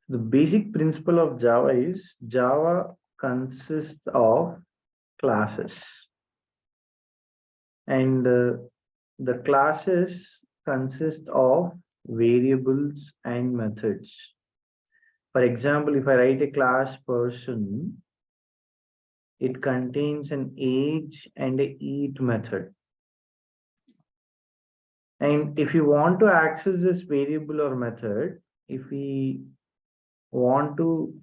The basic principle of Java is Java consists of classes, and the classes consist of variables and methods. For example, if I write a class person, it contains an age and a eat method. And if you want to access this variable or method, if we want to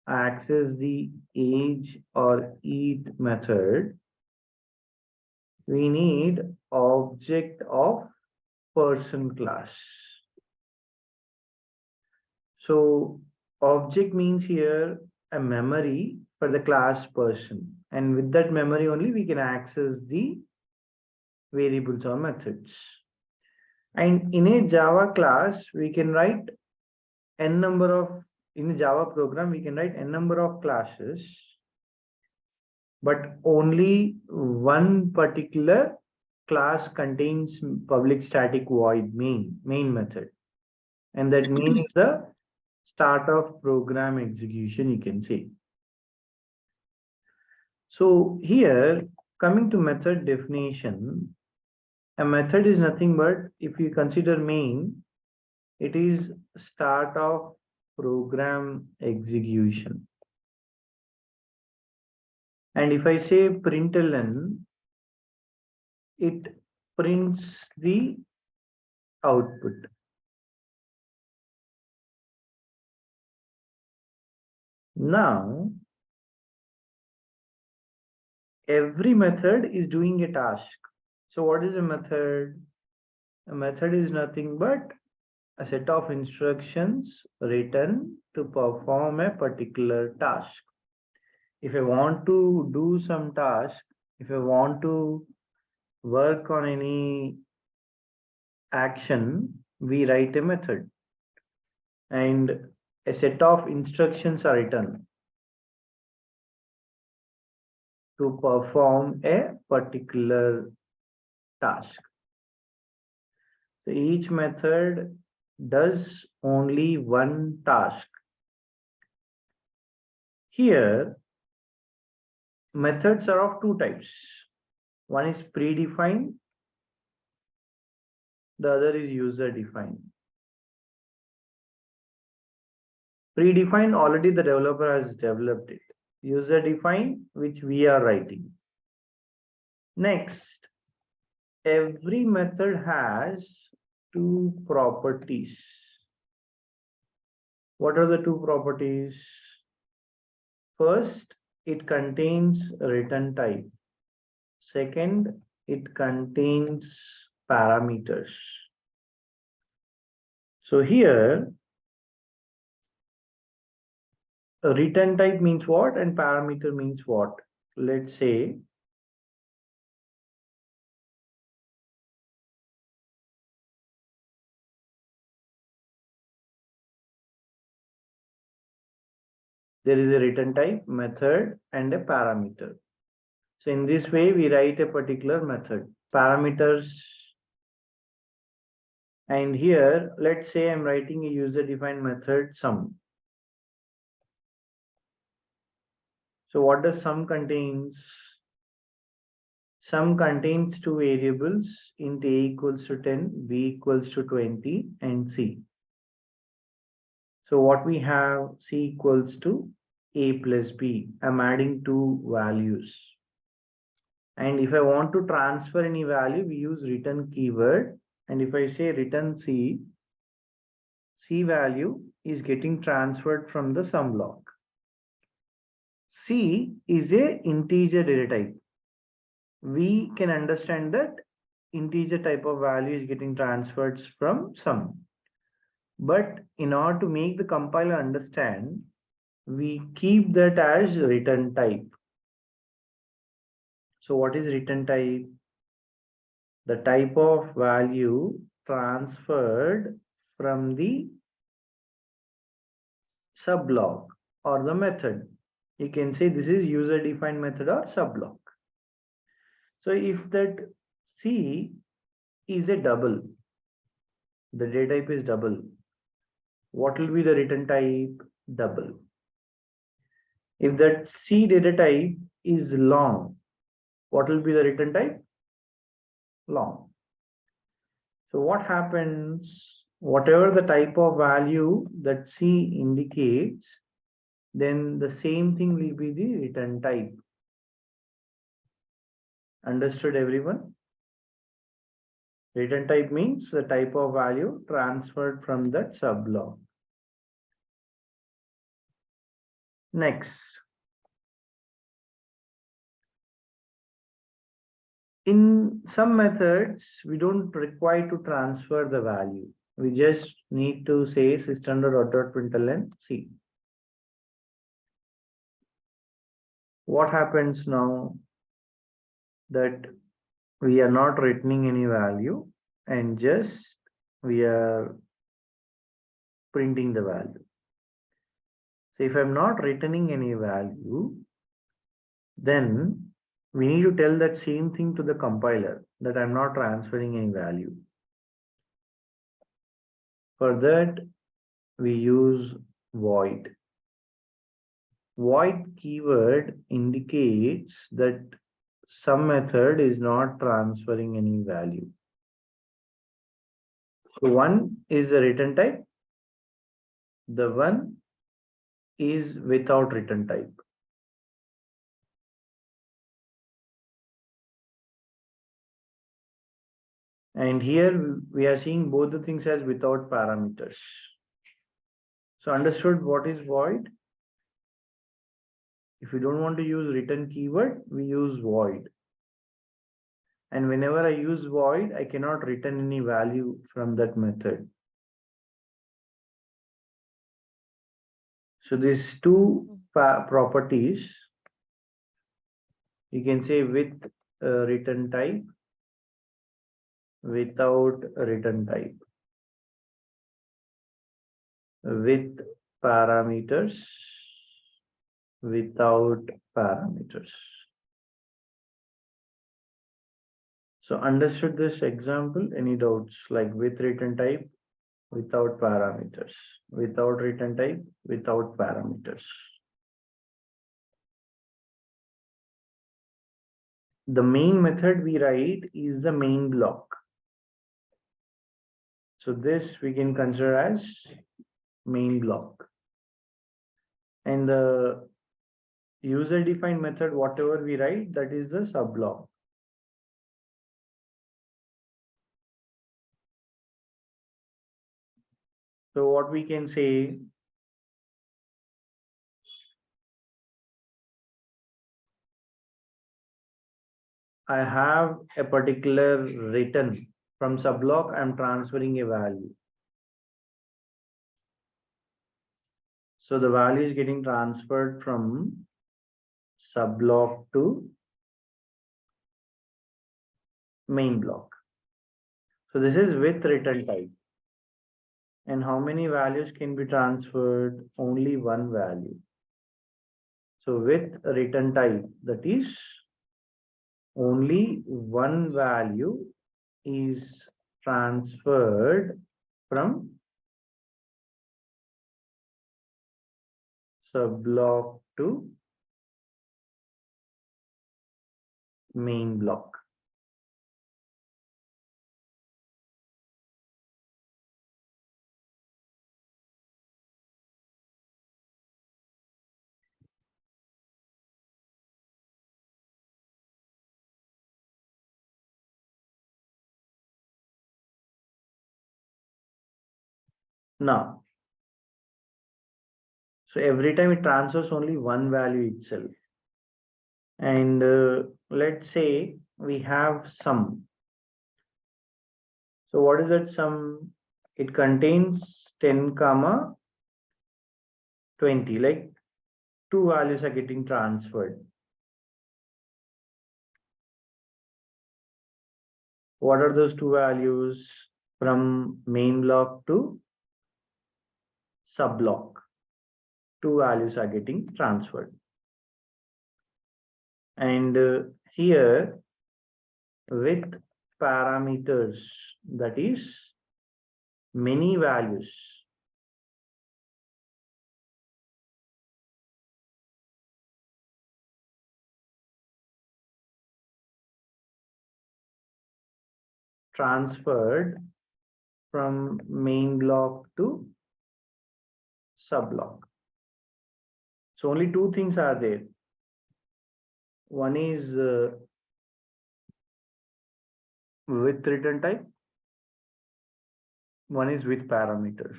access the age or eat method, we need object of person class. So object means here a memory for the class person, and with that memory only we can access the variables or methods. And in a Java class, we can write n number of, in a Java program, we can write n number of classes, but only one particular class contains public static void main method. And that main is the start of program execution, you can say. So here, coming to method definition, a method is nothing but, if you consider main, it is start of program execution. And if I say println, it prints the output. Now, every method is doing a task. So what is a method? A method is nothing but a set of instructions written to perform a particular task. If I want to do some task, if I want to work on any action, we write a method. And a set of instructions are written to perform a particular task. So each method does only one task. Here, methods are of two types. One is predefined, the other is user defined. Predefined, already the developer has developed it. User defined, which we are writing. Next, every method has two properties. What are the two properties? First, it contains return type. Second, it contains parameters. So here, a return type means what and parameter means what? Let's say there is a return type, method, and a parameter. So in this way, we write a particular method, parameters. And here, let's say I'm writing a user-defined method sum. So what does sum contains? Sum contains two variables, int a equals to 10, b equals to 20, and c. So what we have, c equals to a plus b. I'm adding two values. And if I want to transfer any value, we use return keyword. And if I say return c, c value is getting transferred from the sum block. C is a integer data type. We can understand that integer type of value is getting transferred from sum. But in order to make the compiler understand, we keep that as return type. So what is return type? The type of value transferred from the subblock or the method. You can say this is user defined method or subblock. So if that C is a double, the data type is double, what will be the return type? Double. If that C data type is long, what will be the return type? Long. So what happens? Whatever the type of value that C indicates, then the same thing will be the return type. Understood, everyone? Return type means the type of value transferred from that subblock. Next. In some methods, we don't require to transfer the value. We just need to say system.out.println C. What happens now that we are not returning any value and just we are printing the value. So if I'm not returning any value, then we need to tell that same thing to the compiler that I'm not transferring any value. For that, we use void. Void keyword indicates that some method is not transferring any value. So one is the return type. The one is without return type. And here we are seeing both the things as without parameters. So understood what is void? If we don't want to use return keyword, we use void. And whenever I use void, I cannot return any value from that method. So these two properties, you can say with return type, without return type, with parameters, without parameters. So understood this example? Any doubts? Like with return type, without parameters, without return type, without parameters. The main method we write is the main block. So this we can consider as main block. And the user defined method, whatever we write, that is the subblock. So what we can say, I have a particular return from subblock, I'm transferring a value. So the value is getting transferred from subblock to main block. So this is with return type. And how many values can be transferred? Only one value. So with return type, that is only one value is transferred from subblock to main block. Now, so every time it transfers only one value itself. And let's say we have sum. So what is that sum? It contains 10, 20, like two values are getting transferred. What are those two values? From main block to subblock, two values are getting transferred. And here with parameters, that is many values transferred from main block to sub block. So only two things are there. One is with return type. One is with parameters.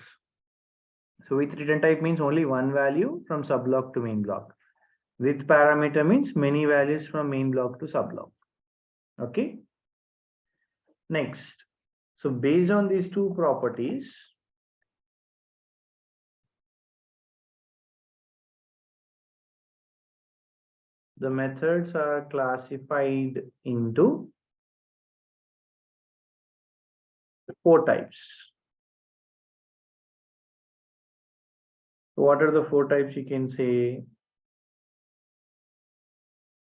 So with return type means only one value from sub block to main block. With parameter means many values from main block to sub block. Okay. Next. So based on these two properties, the methods are classified into 4 types. What are the 4 types you can say?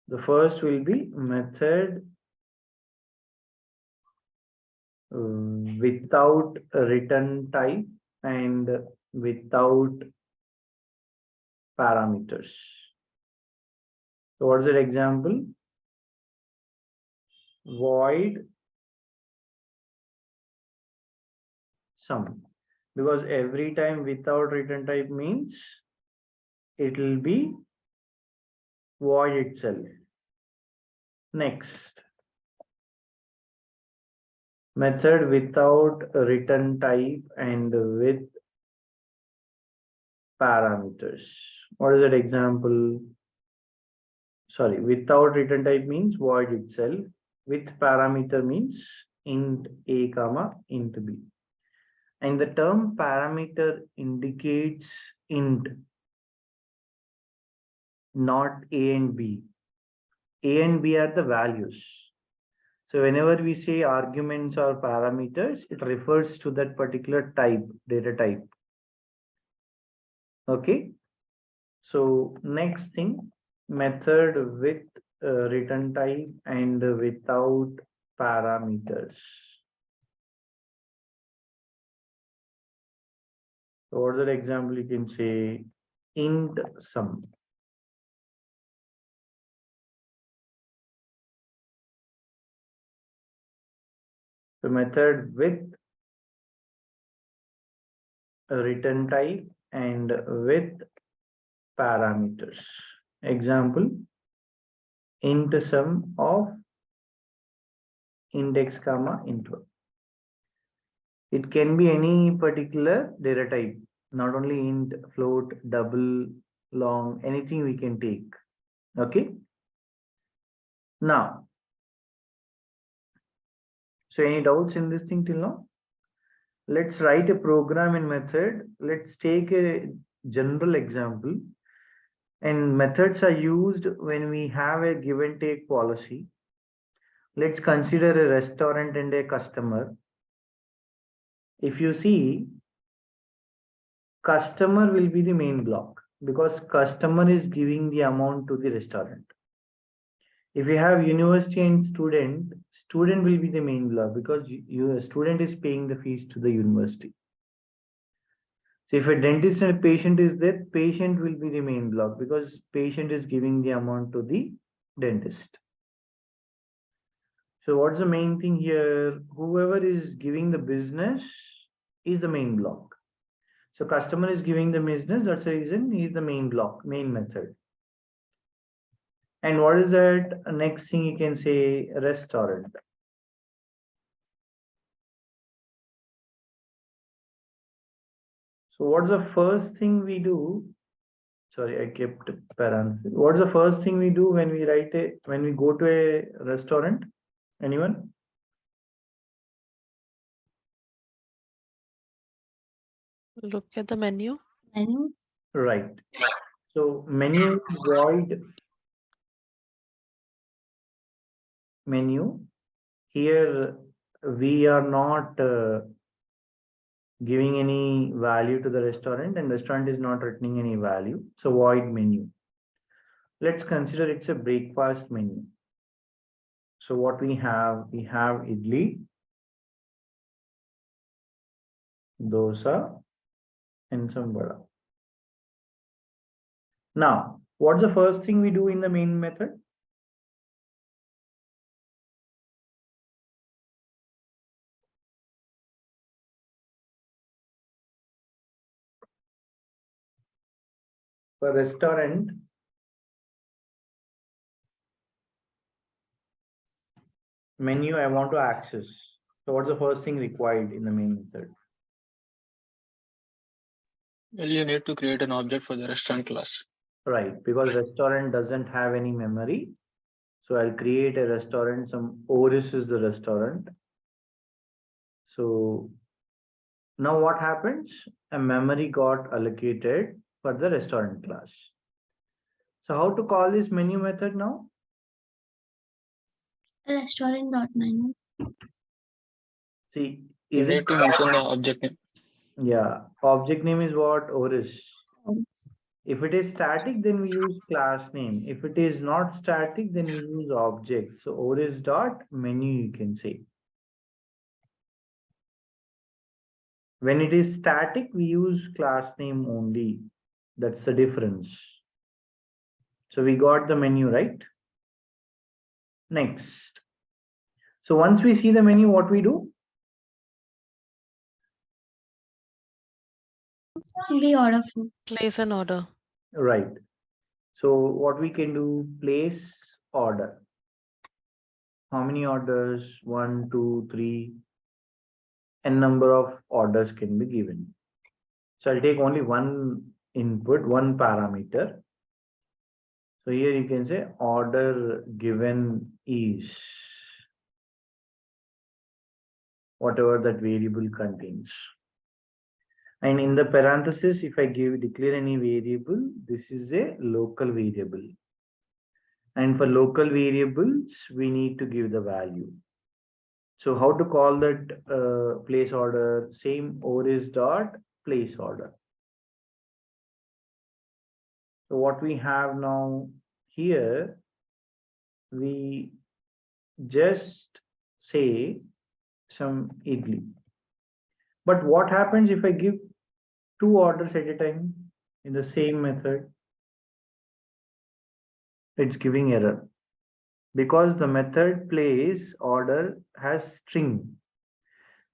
The first will be method without a return type and without parameters. So what is the example? Void sum. Because every time without return type means it will be void itself. Next. Method without a return type and with parameters. What is that example? Sorry, without return type means void itself. With parameter means int a comma int b. And the term parameter indicates int, not a and b. A and b are the values. So whenever we say arguments or parameters, it refers to that particular type, data type. Okay. So next thing, method with return type and without parameters. So what is the example you can say? Int sum. The method with a return type and with parameters. Example, int sum of index comma int one. It can be any particular data type, not only int, float, double, long, anything we can take. Okay. Now, so any doubts in this thing till now? Let's write a program in method. Let's take a general example. And methods are used when we have a give and take policy. Let's consider a restaurant and a customer. If you see, customer will be the main block because customer is giving the amount to the restaurant. If you have university and student, student will be the main block because your student is paying the fees to the university. So if a dentist and a patient is there, patient will be the main block because patient is giving the amount to the dentist. So what's the main thing here? Whoever is giving the business is the main block. So customer is giving the business, that's the reason he is the main block, main method. And what is that next thing you can say? Restaurant. So what's the first thing we do? Sorry, I kept parenthesis. What's the first thing we do when we when we go to a restaurant? Anyone? Look at the menu. Right. So menu void menu. Here we are not giving any value to the restaurant and restaurant is not returning any value. So void menu. Let's consider it's a breakfast menu. So what we have idli, dosa, and some vada. Now, what's the first thing we do in the main method? for restaurant, menu I want to access. So what's the first thing required in the main method? Well, you need to create an object for the restaurant class. Right, because restaurant doesn't have any memory. So I'll create a restaurant, some Oris is the restaurant. So now what happens? A memory got allocated for the restaurant class. So how to call this menu method now? Restaurant.menu. See, You is it, need to mention the object name. yeah, object name is what? Oris. Oris. If it is static, then we use class name. If it is not static, then we use object. So Oris dot menu, you can say. When it is static, we use class name only. That's the difference. So we got the menu, right? Next. So once we see the menu, what we do? We order food. Place an order. Right. So what we can do, place order. How many orders? 1, 2, 3. N number of orders can be given. So I'll take only one input, one parameter. So here you can say order given is whatever that variable contains. And in the parenthesis, if I declare any variable, this is a local variable. And for local variables, we need to give the value. So how to call that place order? Same Oris dot place order. So what we have now here, we just say some idli. But what happens if I give 2 orders at a time in the same method? It's giving error because the method place order has string.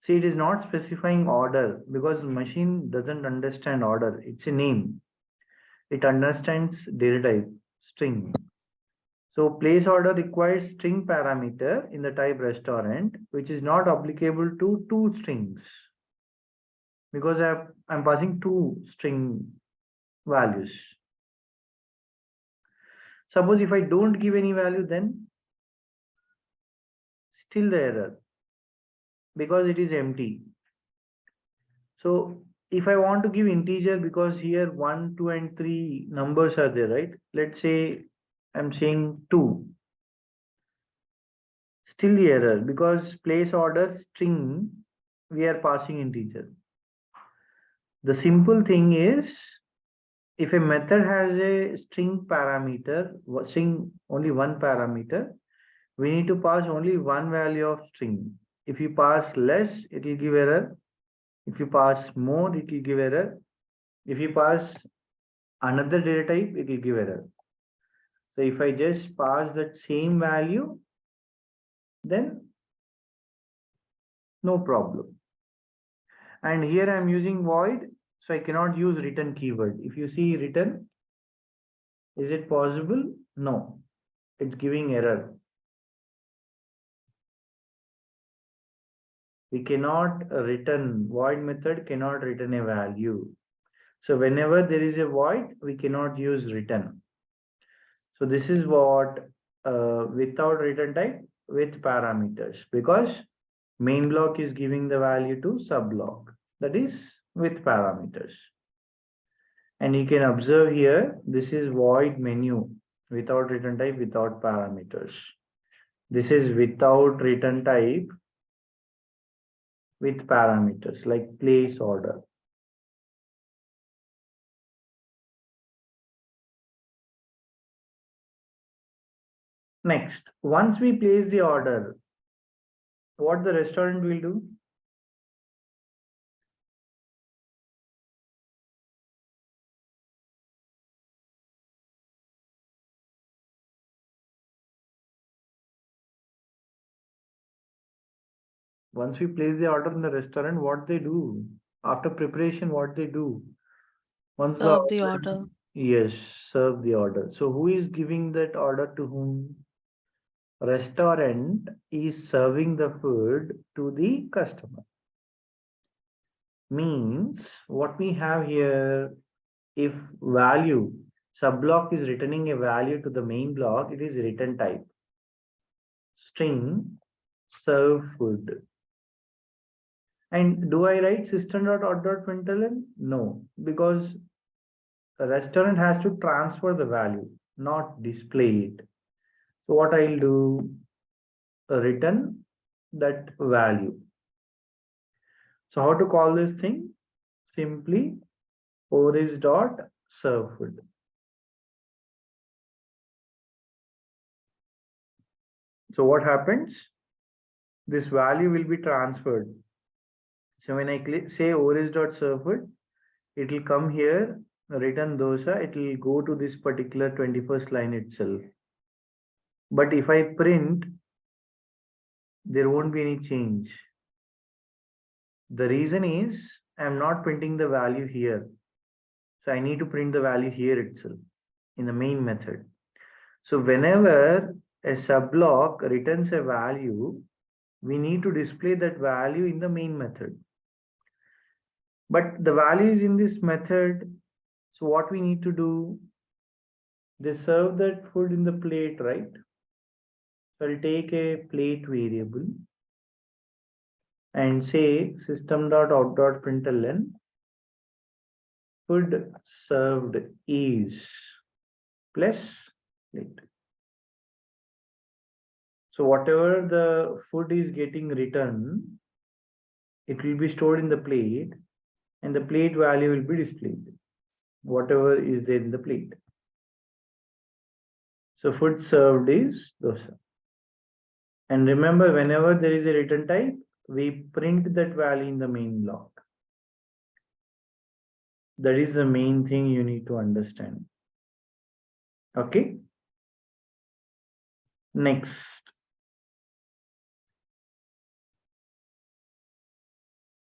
See, it is not specifying order because machine doesn't understand order. It's a name. It understands data type, string. So place order requires string parameter in the type restaurant, which is not applicable to 2 strings because I'm passing 2 string values. Suppose if I don't give any value, then still the error because it is empty. So if I want to give integer, because here 1, 2, and 3 numbers are there, right? Let's say I'm saying 2. Still the error because place order string, we are passing integer. The simple thing is, if a method has a string parameter, string only one parameter, we need to pass only one value of string. If you pass less, it will give error. If you pass more, it will give error. If you pass another data type, it will give error. So if I just pass that same value, then no problem. And here I'm using void, so I cannot use return keyword. If you see return, is it possible? No, it's giving error. We cannot return, void method cannot return a value. So whenever there is a void, we cannot use return. So this is what without return type with parameters, because main block is giving the value to sub block, that is with parameters. And you can observe here, this is void menu without return type, without parameters. This is without return type with parameters like place order. Next, once we place the order, what the restaurant will do? Once we place the order in the restaurant, what they do? After preparation, what they do? Once Serve the order. Yes, serve the order. So who is giving that order to whom? Restaurant is serving the food to the customer. Means what we have here, if value subblock is returning a value to the main block, it is return type. String serve food. And do I write system.out.println? No, because the restaurant has to transfer the value, not display it. So what I'll do, return that value. So how to call this thing? Simply oris.serveFood. So what happens? This value will be transferred. So when I say oris.serveFood, it will come here, return dosa, it will go to this particular 21st line itself. But if I print, there won't be any change. The reason is I'm not printing the value here. So I need to print the value here itself in the main method. So whenever a subblock returns a value, we need to display that value in the main method. But the value is in this method. So what we need to do, they serve that food in the plate, right? So I'll take a plate variable and say system.out.println food served is plus plate. So whatever the food is getting returned, it will be stored in the plate and the plate value will be displayed, whatever is there in the plate. So food served is dosa. And remember, whenever there is a return type, we print that value in the main block. That is the main thing you need to understand. Okay. Next.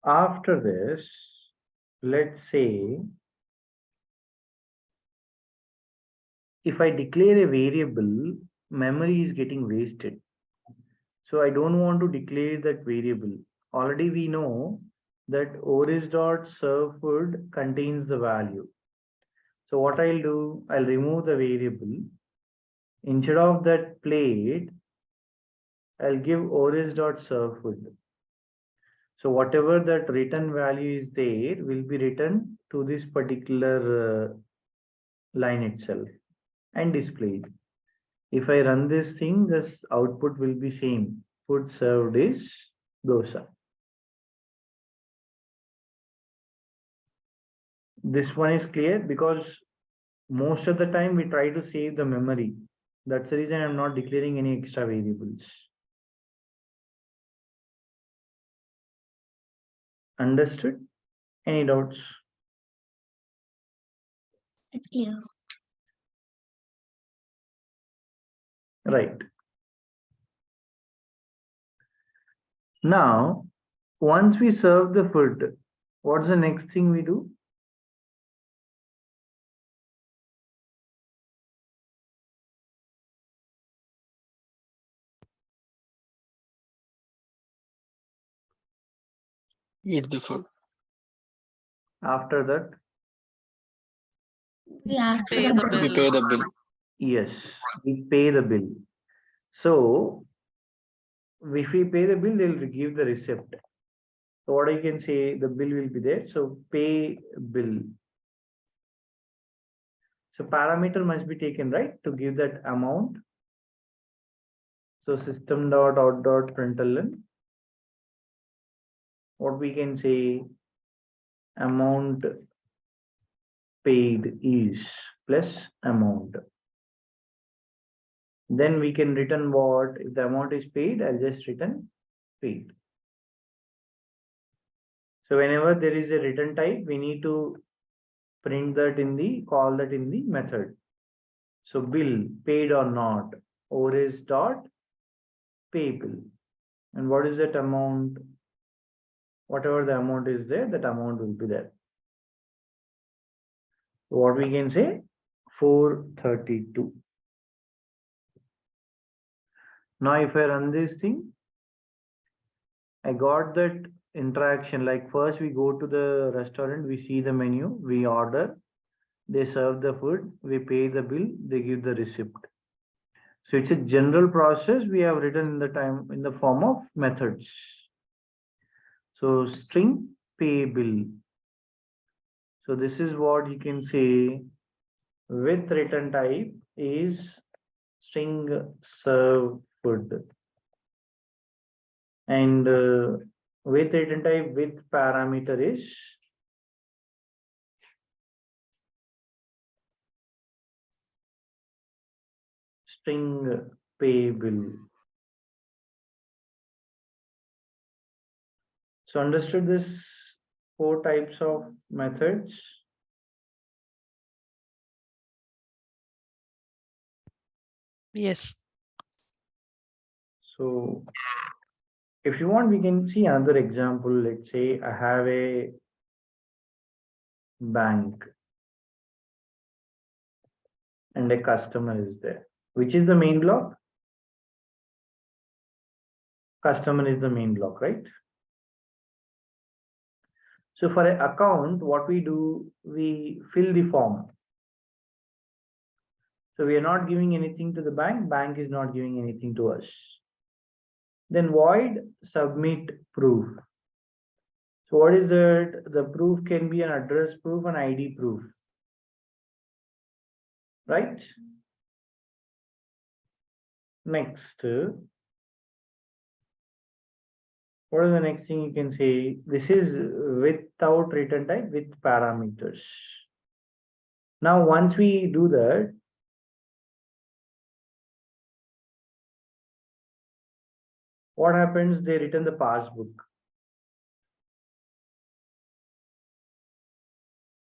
After this, let's say, if I declare a variable, memory is getting wasted. So I don't want to declare that variable. Already we know that oris.serveFood contains the value. So what I'll do, I'll remove the variable. Instead of that plate, I'll give oris.serveFood. So whatever that return value is there will be written to this particular line itself and displayed. If I run this thing, this output will be same. Food served is dosa. This one is clear because most of the time we try to save the memory. That's the reason I'm not declaring any extra variables. Understood? Any doubts? It's clear. Right. Now, once we serve the food, what's the next thing we do? Eat the food. After that, We ask for Pay the the bill. We pay the bill. yes, we pay the bill. So, if we pay the bill, they'll give the receipt. So what I can say, the bill will be there. So pay bill. So parameter must be taken, right, to give that amount. So system.out.println. What we can say, amount paid is plus amount. Then we can return what? If the amount is paid, I'll just return paid. So whenever there is a return type, we need to print that in the, call that in the method. So bill, paid or not, oris dot pay bill. And what is that amount? Whatever the amount is there, that amount will be there. So what we can say, 432. Now if I run this thing, I got that interaction. Like first we go to the restaurant, we see the menu, we order, they serve the food, we pay the bill, they give the receipt. So it's a general process we have written in the form of methods. So string pay bill. So this is what you can say with return type is string serve food. And with return type with parameter is string pay bill. So understood this 4 types of methods. Yes. So if you want, we can see another example. Let's say I have a bank and a customer is there. Which is the main block? Customer is the main block, right? So for an account, what we do, we fill the form. So we are not giving anything to the bank, bank is not giving anything to us. Then void submit proof. So what is that? The proof can be an address proof, an ID proof, right? Next, what is the next thing you can say? This is without return type with parameters. Now, once we do that, what happens? They return the passbook.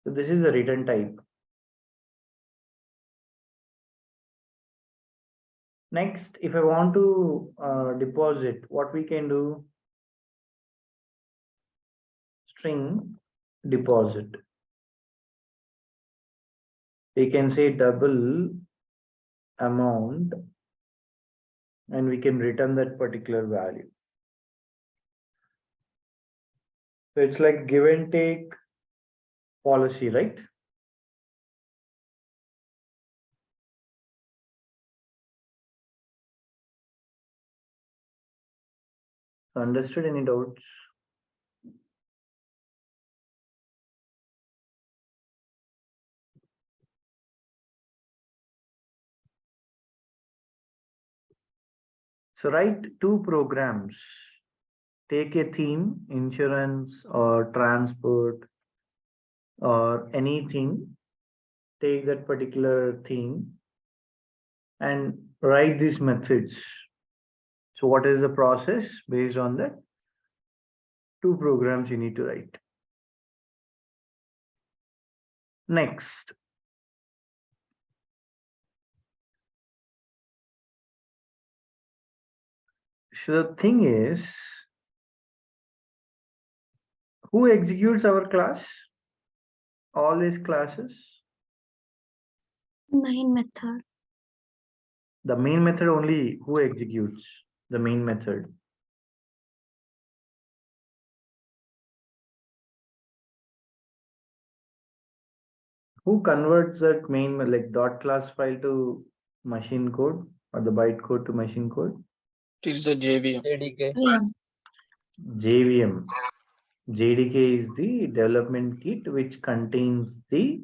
So this is the return type. Next, if I want to deposit, what we can do? String deposit. We can say double amount and we can return that particular value. So it's like give and take policy, right? Understood? Any doubts? So write 2 programs. Take a theme, insurance or transport or anything. Take that particular theme and write these methods. So what is the process based on that? 2 programs you need to write. Next. So the thing is, who executes our class? All these classes? Main method. The main method only who executes the main method? Who converts that main like dot class file to machine code or the bytecode to machine code? It is the JVM. Yeah. JVM. JDK is the development kit which contains the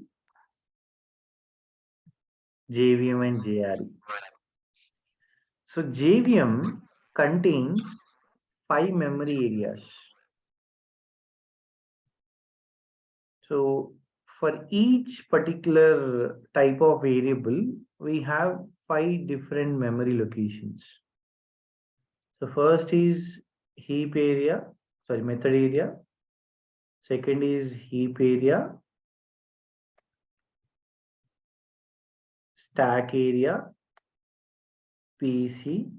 JVM and JRE. So JVM contains 5 memory areas. So for each particular type of variable, we have 5 different memory locations. So first is heap area, sorry, method area. Second is heap area, stack area, PC,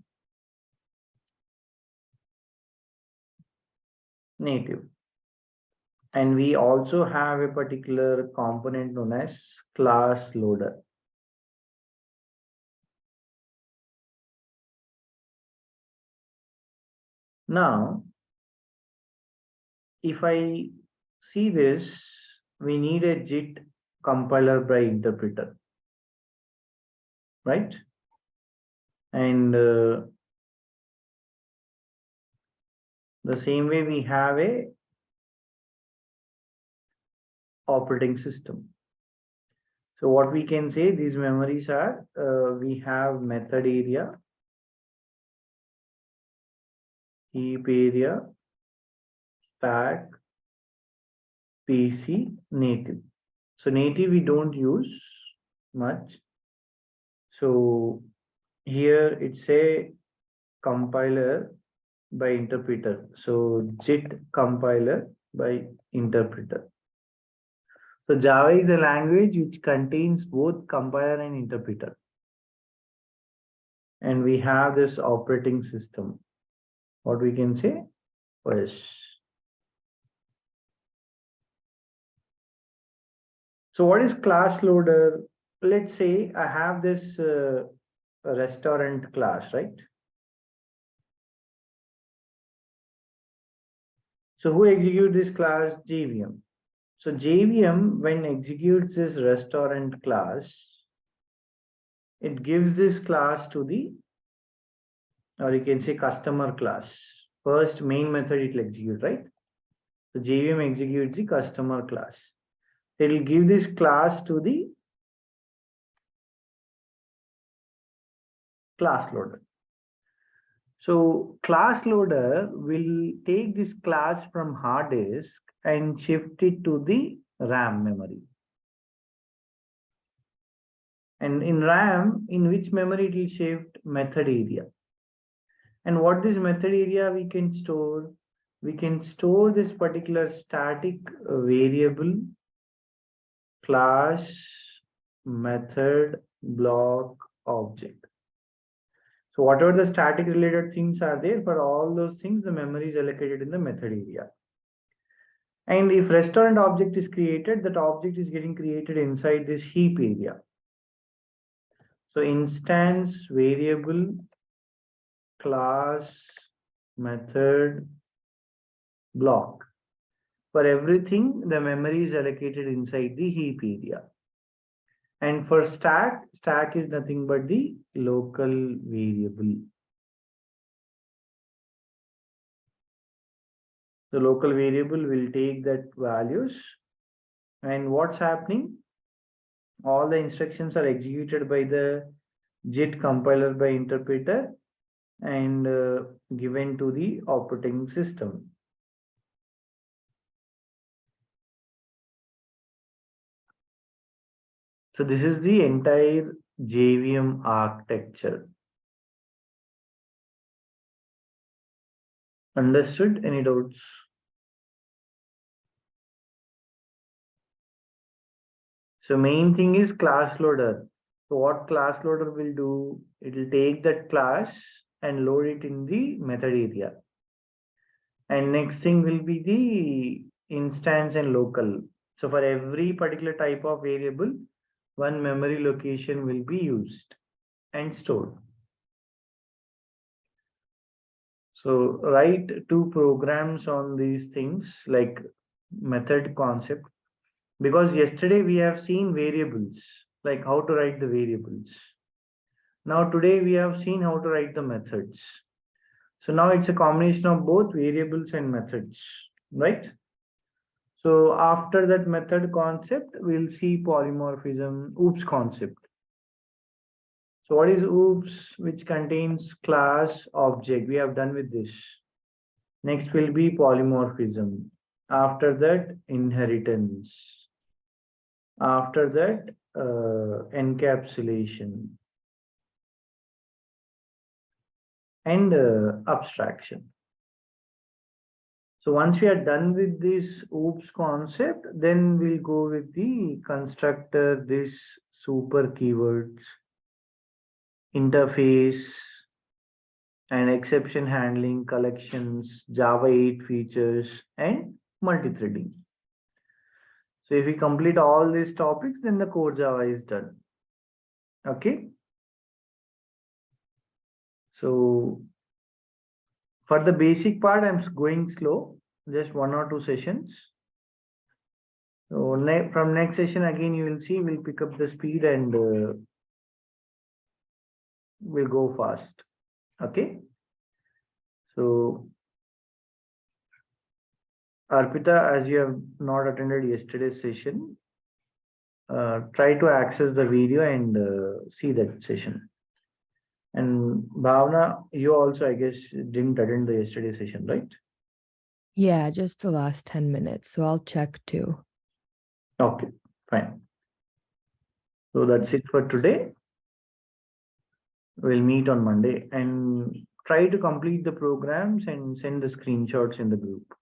native. And we also have a particular component known as class loader. Now, if I see this, we need a JIT compiler by interpreter, right? And the same way we have a operating system. So what we can say, these memories are, we have method area, heap area, stack, PC, native. So native we don't use much. So here it's a compiler by interpreter. So JIT compiler by interpreter. So Java is a language which contains both compiler and interpreter. And we have this operating system. What we can say? OS. So what is class loader? Let's say I have this restaurant class, right? So who executes this class? JVM. So JVM, when executes this restaurant class, it gives this class to the, or you can say customer class. First main method it will execute, right? So JVM executes the customer class. It will give this class to the class loader. So class loader will take this class from hard disk and shift it to the RAM memory. And in RAM, in which memory it will shift? Method area. And what this method area we can store? We can store this particular static variable, class, method, block, object. So whatever the static related things are there, for all those things, the memory is allocated in the method area. And if restaurant object is created, that object is getting created inside this heap area. So instance, variable, class, method, block. For everything, the memory is allocated inside the heap area. And for stack, stack is nothing but the local variable. The local variable will take that values. And what's happening? All the instructions are executed by the JIT compiler by interpreter and given to the operating system. So this is the entire JVM architecture. Understood? Any doubts? So main thing is class loader. So what class loader will do? It will take that class and load it in the method area. And next thing will be the instance and local. So for every particular type of variable, one memory location will be used and stored. So write two programs on these things like method concept, because yesterday we have seen variables, like how to write the variables. Now today we have seen how to write the methods. So now it's a combination of both variables and methods, right? So after that method concept, we'll see polymorphism, OOPS concept. So what is OOPS? Which contains class, object. We have done with this. Next will be polymorphism. After that, inheritance. After that, encapsulation. And abstraction. So once we are done with this OOPS concept, then we'll go with the constructor, this super keywords, interface, and exception handling, collections, Java 8 features, and multi-threading. So if we complete all these topics, then the core Java is done. Okay. So For the basic part, I'm going slow, just 1 or 2 sessions. So from next session, again, you will see, we'll pick up the speed and we'll go fast. Okay. So, Arpita, as you have not attended yesterday's session, try to access the video and see that session. And Bhavna, you also, I guess, didn't attend the yesterday session, right? Yeah, just the last 10 minutes. So I'll check too. Okay, fine. So that's it for today. We'll meet on Monday and try to complete the programs and send the screenshots in the group.